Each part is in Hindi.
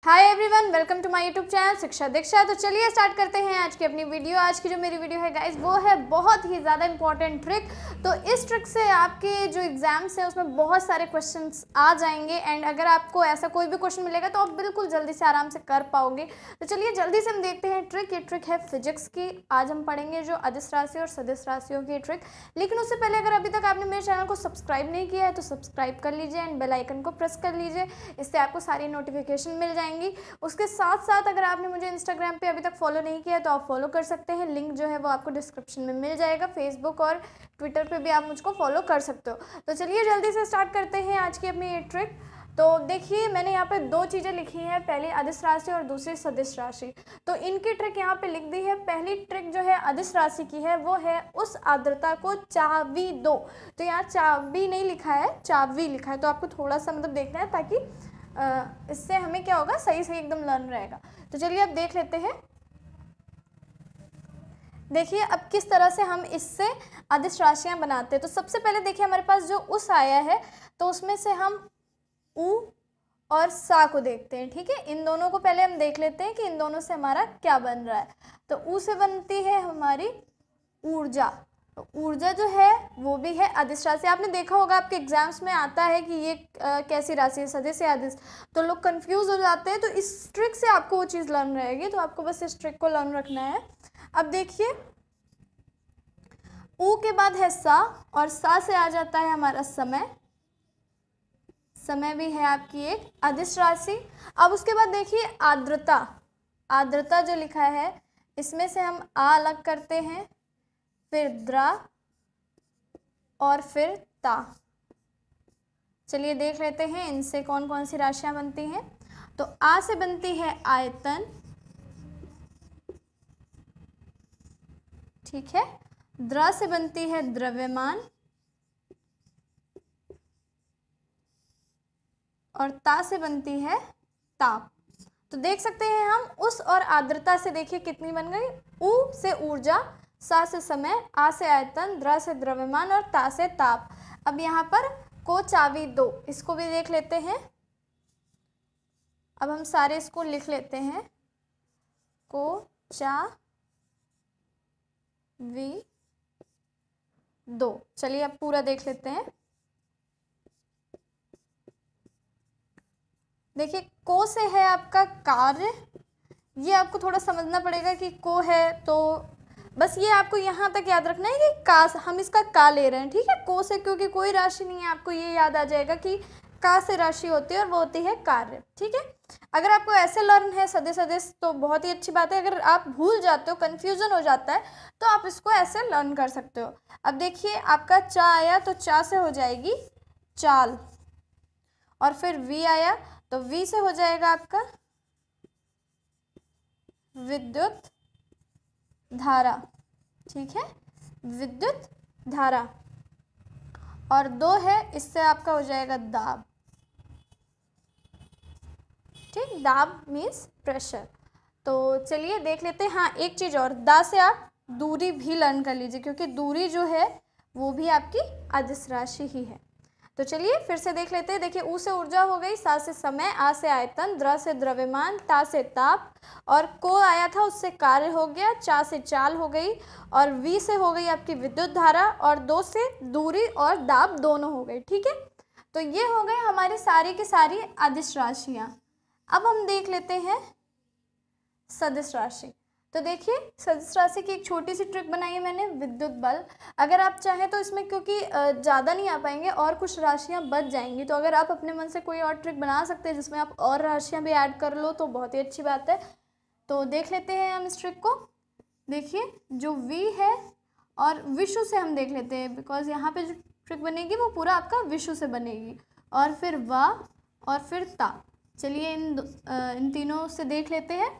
Hi everyone, welcome to my YouTube channel Shiksha Diksha. तो चलिए स्टार्ट करते हैं आज की अपनी वीडियो। आज की जो मेरी वीडियो है गाइस, वो है बहुत ही ज़्यादा इंपॉर्टेंट ट्रिक। तो इस ट्रिक से आपके जो एग्जाम्स है उसमें बहुत सारे क्वेश्चंस आ जाएंगे एंड अगर आपको ऐसा कोई भी क्वेश्चन मिलेगा तो आप बिल्कुल जल्दी से आराम से कर पाओगे। तो चलिए जल्दी से हम देखते हैं ट्रिक। ये ट्रिक है फिजिक्स की। आज हम पढ़ेंगे जो अदिश राशि और सदिश राशियों की ट्रिक। लेकिन उससे पहले अगर अभी तक आपने मेरे चैनल को सब्सक्राइब नहीं किया है तो सब्सक्राइब कर लीजिए एंड बेल आइकन को प्रेस कर लीजिए। इससे आपको सारी नोटिफिकेशन मिल जाएंगी। उसके साथ साथ अगर आपने मुझे इंस्टाग्राम पे अभी तक फॉलो नहीं किया तो आप फॉलो कर सकते हैं। लिंक जो है वो आपको डिस्क्रिप्शन में मिल जाएगा। फेसबुक और ट्विटर पे भी आप मुझको फॉलो कर सकते हो। तो चलिए जल्दी से स्टार्ट करते हैं आज की अपनी ये ट्रिक। तो देखिए मैंने यहाँ पे दो चीज़ें लिखी हैं, पहली अदिश राशि और दूसरी सदिश राशि। तो इनकी ट्रिक यहाँ पे लिख दी है। पहली ट्रिक जो है अदिश राशि की है वो है उस आर्द्रता को चाबी दो। तो यहाँ चाबी नहीं लिखा है, चाबी लिखा है। तो आपको थोड़ा सा मतलब देखना है ताकि इससे हमें क्या होगा, सही सही एकदम लर्न रहेगा। तो चलिए अब देख लेते हैं। देखिए अब किस तरह से हम इससे अदिश राशियां बनाते हैं। तो सबसे पहले देखिए हमारे पास जो उस आया है तो उसमें से हम उ और सा को देखते हैं। ठीक है, इन दोनों को पहले हम देख लेते हैं कि इन दोनों से हमारा क्या बन रहा है। तो उ से बनती है हमारी ऊर्जा। तो ऊर्जा जो है वो भी है अदिश राशि। आपने देखा होगा आपके एग्जाम्स में आता है कि ये कैसी राशि है, सदिश या अदिश। तो लोग कंफ्यूज हो जाते हैं। तो इस ट्रिक से आपको वो चीज़ लर्न रहेगी। तो आपको बस इस ट्रिक को लर्न रखना है। अब देखिए ऊ के बाद है सा और सा से आ जाता है हमारा समय। समय भी है आपकी एक अदिश राशि। अब उसके बाद देखिए आर्द्रता। आर्द्रता जो लिखा है इसमें से हम आ अलग करते हैं, फिर द्रा और फिर ता। चलिए देख लेते हैं इनसे कौन कौन सी राशियां बनती हैं। तो आ से बनती है आयतन, ठीक है। द्रा से बनती है द्रव्यमान और ता से बनती है ताप। तो देख सकते हैं हम उस और आर्द्रता से देखिए कितनी बन गई। उ से ऊर्जा, सा से समय, आ से आयतन, द्र से द्रव्यमान और ता से ताप। अब यहाँ पर को चाबी दो, इसको भी देख लेते हैं। अब हम सारे इसको लिख लेते हैं। को चा वी दो। चलिए अब पूरा देख लेते हैं। देखिए को से है आपका कार्य। ये आपको थोड़ा समझना पड़ेगा कि को है तो बस ये आपको यहाँ तक याद रखना है कि का, हम इसका का ले रहे हैं। ठीक है, को से क्योंकि कोई राशि नहीं है, आपको ये याद आ जाएगा कि का से राशि होती है और वो होती है कार्य। ठीक है, अगर आपको ऐसे लर्न है सदिश सदिश तो बहुत ही अच्छी बात है। अगर आप भूल जाते हो, कन्फ्यूजन हो जाता है, तो आप इसको ऐसे लर्न कर सकते हो। अब देखिए आपका चा आया तो चा से हो जाएगी चाल, और फिर वी आया तो वी से हो जाएगा आपका विद्युत धारा। ठीक है, विद्युत धारा। और दो है, इससे आपका हो जाएगा दाब। ठीक, दाब मीन्स प्रेशर। तो चलिए देख लेते हैं। हाँ एक चीज़ और, दा से आप दूरी भी लर्न कर लीजिए क्योंकि दूरी जो है वो भी आपकी अदिश राशि ही है। तो चलिए फिर से देख लेते हैं। देखिए ऊ से ऊर्जा हो गई, सा से समय, आ से आयतन, द्र से द्रव्यमान, ता से ताप, और को आया था उससे कार्य हो गया, चा से चाल हो गई, और वी से हो गई आपकी विद्युत धारा, और दो से दूरी और दाब दोनों हो गए। ठीक है, तो ये हो गए हमारी सारी की सारी अदिश राशियाँ। अब हम देख लेते हैं सदिश राशि। तो देखिए सदिश राशि की एक छोटी सी ट्रिक बनाई है मैंने, विद्युत बल। अगर आप चाहें तो इसमें क्योंकि ज़्यादा नहीं आ पाएंगे और कुछ राशियां बच जाएंगी, तो अगर आप अपने मन से कोई और ट्रिक बना सकते हैं जिसमें आप और राशियां भी ऐड कर लो तो बहुत ही अच्छी बात है। तो देख लेते हैं हम इस ट्रिक को। देखिए जो वी है और विषु से हम देख लेते हैं, बिकॉज यहाँ पर जो ट्रिक बनेगी वो पूरा आपका विषु से बनेगी, और फिर वा और फिर ता। चलिए इन तीनों से देख लेते हैं।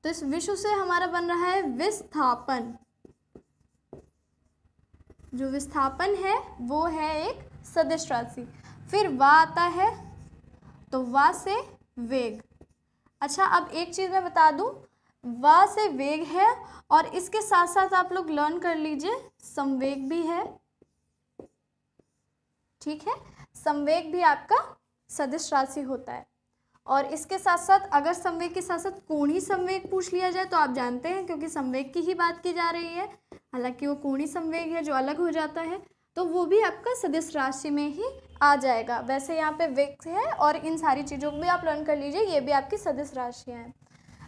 तो इस विषु से हमारा बन रहा है विस्थापन। जो विस्थापन है वो है एक सदिश राशि। फिर वा आता है तो वा से वेग। अच्छा अब एक चीज़ मैं बता दूं, वा से वेग है और इसके साथ साथ आप लोग लर्न कर लीजिए संवेग भी है। ठीक है, संवेग भी आपका सदिश राशि होता है। और इसके साथ साथ अगर संवेग के साथ साथ कोणीय संवेग पूछ लिया जाए तो आप जानते हैं, क्योंकि संवेग की ही बात की जा रही है, हालांकि वो कोणीय संवेग है जो अलग हो जाता है, तो वो भी आपका सदिश राशि में ही आ जाएगा। वैसे यहाँ पे वेग है और इन सारी चीज़ों को भी आप लर्न कर लीजिए, ये भी आपकी सदिश राशियाँ हैं।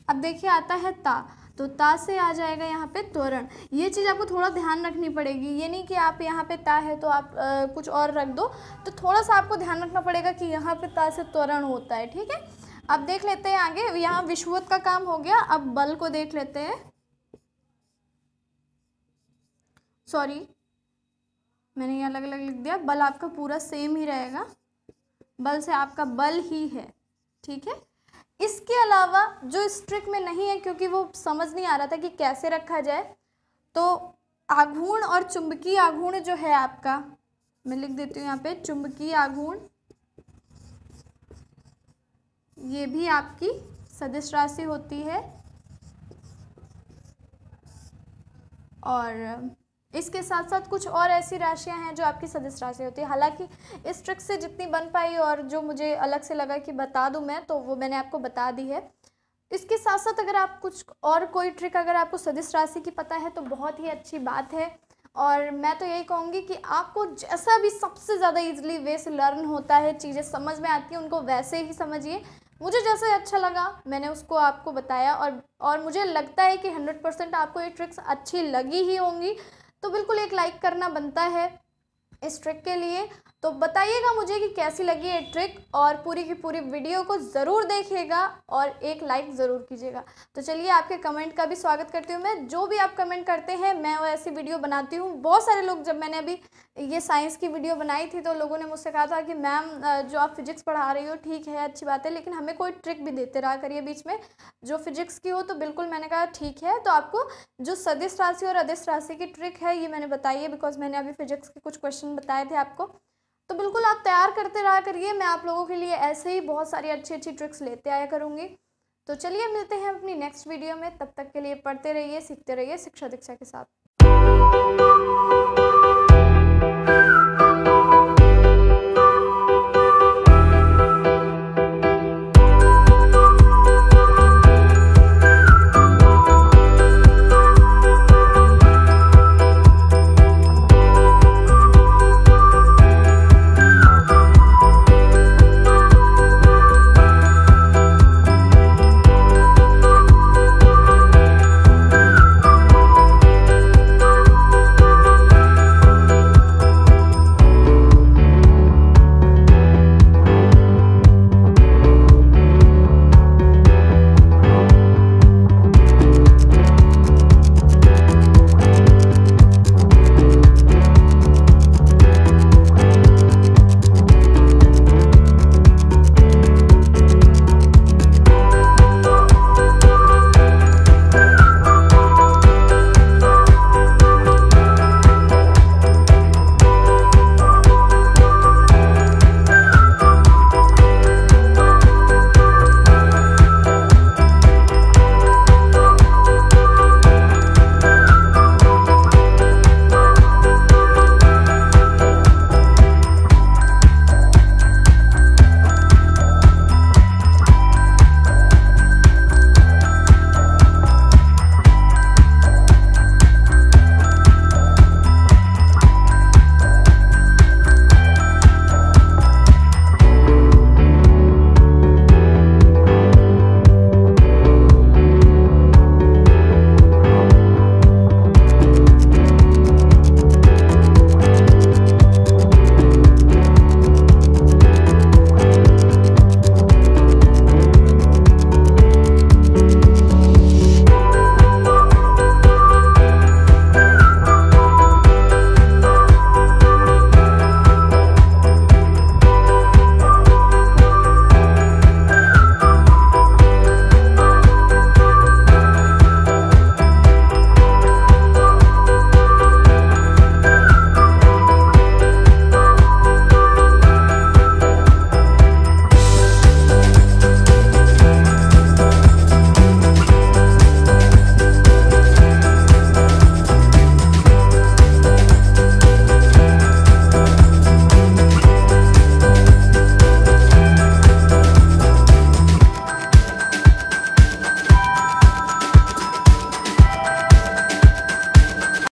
अब देखिए आता है ता, तो ता से आ जाएगा यहाँ पे त्वरण। ये चीज़ आपको थोड़ा ध्यान रखनी पड़ेगी, ये नहीं कि आप यहाँ पे ता है तो आप कुछ और रख दो, तो थोड़ा सा आपको ध्यान रखना पड़ेगा कि यहाँ पे ता से त्वरण होता है, ठीक है। अब देख लेते हैं आगे, यहाँ विषुवत का काम हो गया, अब बल को देख लेते हैं। सॉरी, मैंने ये अलग अलग लिख दिया, बल आपका पूरा सेम ही रहेगा, बल से आपका बल ही है, ठीक है। इसके अलावा जो इस ट्रिक में नहीं है, क्योंकि वो समझ नहीं आ रहा था कि कैसे रखा जाए, तो आघूर्ण और चुंबकीय आघूर्ण जो है आपका, मैं लिख देती हूँ यहाँ पे चुंबकीय आघूर्ण, ये भी आपकी सदिश राशि होती है। और इसके साथ साथ कुछ और ऐसी राशियां हैं जो आपकी सदिश राशि होती है। हालांकि इस ट्रिक से जितनी बन पाई और जो मुझे अलग से लगा कि बता दूं मैं, तो वो मैंने आपको बता दी है। इसके साथ साथ अगर आप कुछ और कोई ट्रिक अगर आपको सदिश राशि की पता है तो बहुत ही अच्छी बात है। और मैं तो यही कहूँगी कि आपको जैसा भी सबसे ज़्यादा ईजिली वे से लर्न होता है, चीज़ें समझ में आती हैं, उनको वैसे ही समझिए। मुझे जैसे अच्छा लगा मैंने उसको आपको बताया, और मुझे लगता है कि 100% आपको ये ट्रिक्स अच्छी लगी ही होंगी। तो बिल्कुल एक लाइक करना बनता है इस ट्रिक के लिए। तो बताइएगा मुझे कि कैसी लगी ये ट्रिक, और पूरी की पूरी वीडियो को ज़रूर देखिएगा और एक लाइक ज़रूर कीजिएगा। तो चलिए आपके कमेंट का भी स्वागत करती हूँ मैं, जो भी आप कमेंट करते हैं मैं वो ऐसी वीडियो बनाती हूँ। बहुत सारे लोग, जब मैंने अभी ये साइंस की वीडियो बनाई थी तो लोगों ने मुझसे कहा था कि मैम जो आप फिजिक्स पढ़ा रही हो ठीक है, अच्छी बात है, लेकिन हमें कोई ट्रिक भी देते रहा करिए बीच में जो फिजिक्स की हो। तो बिल्कुल मैंने कहा ठीक है, तो आपको जो सदिश राशि और अदिश राशि की ट्रिक है ये मैंने बताई है, बिकॉज मैंने अभी फिजिक्स के कुछ क्वेश्चन बताए थे आपको। तो बिल्कुल आप तैयार करते रहा करिए, मैं आप लोगों के लिए ऐसे ही बहुत सारी अच्छी अच्छी ट्रिक्स लेते आया करूँगी। तो चलिए मिलते हैं अपनी नेक्स्ट वीडियो में, तब तक के लिए पढ़ते रहिए, सीखते रहिए शिक्षा दीक्षा के साथ।